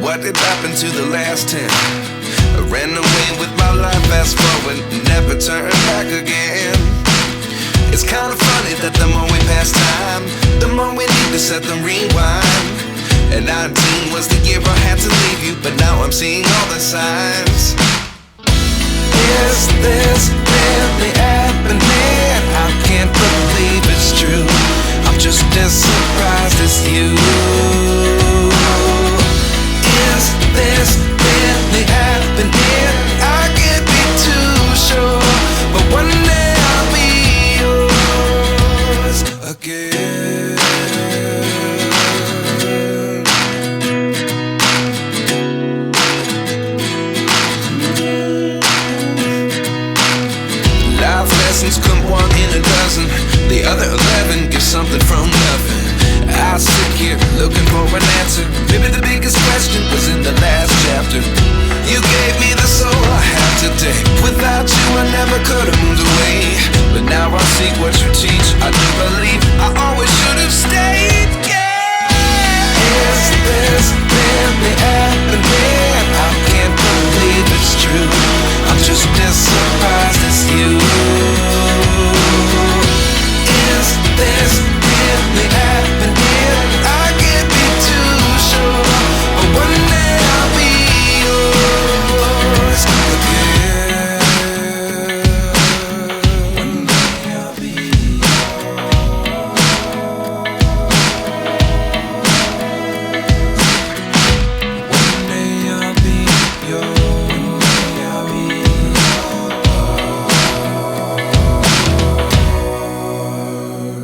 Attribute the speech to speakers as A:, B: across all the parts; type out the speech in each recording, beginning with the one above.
A: What did happen to the last 10? I ran away with my life, fast forward, never turn back again. It's kind of funny that the more we pass time, the more we need to set them rewind. And 19 was the year I had to leave you, but now I'm seeing all the signs. Is this really happening? I can't believe it's true. I'm just as surprised as you. Is this really happening? I can't be too sure, but one day I'll be yours again. Life lessons come one in a dozen. The other 11 give something from nothing. I sit here looking for an answer. Maybe the biggest question was in the last chapter. You gave me the soul I have today. Without you I never could have moved away. But now I see what you teach. I do believe I always should have stayed. Yeah. Is this really happening? I can't believe it's true. I'm just as surprised as you. Is this really happening? I can't be too sure, but one day I'll be yours again. One day I'll be yours. One day I'll be yours. One day I'll be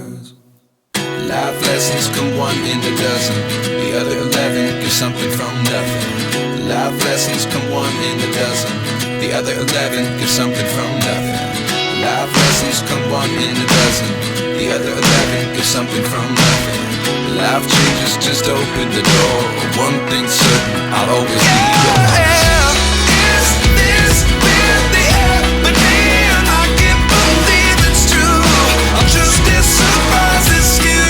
A: yours. Life lessons come one in a dozen. The other 11 give something from nothing. Life lessons come one in a dozen. The other 11 give something from nothing. Life lessons come one in a dozen. The other 11 give something from nothing. Life changes, just open the door. One thing's certain, I'll always be yours. Is this really happening? I can't believe it's true. I'm just as surprised as you.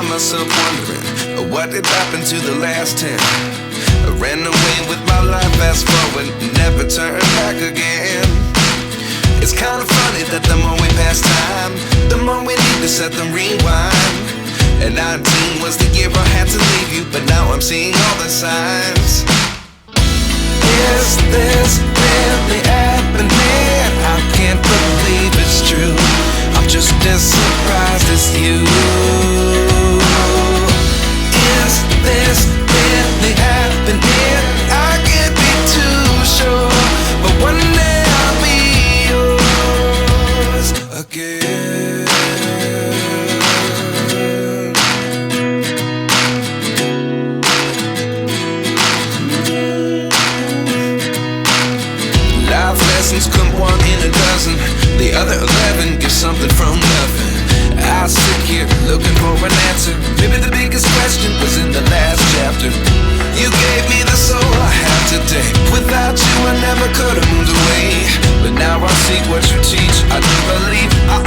A: Myself wondering what did happen to the last 10. I ran away with my life, fast forward, never turn back again. It's kind of funny that the more we pass time, the more we need to set them rewind. And 19 was the year I had to leave you, but now I'm seeing all the signs. Is this really happening? I can't believe it's true. I'm just as surprised as you. Is this really happening? I can't be too sure, but one day I'll be yours again. Life lessons come one in a dozen. The other 11 give something from nothing. I sit here looking for an answer. Maybe the biggest question was in the last chapter. You gave me the soul I have today. Without you I never could have moved away. But now I see what you teach. I do believe I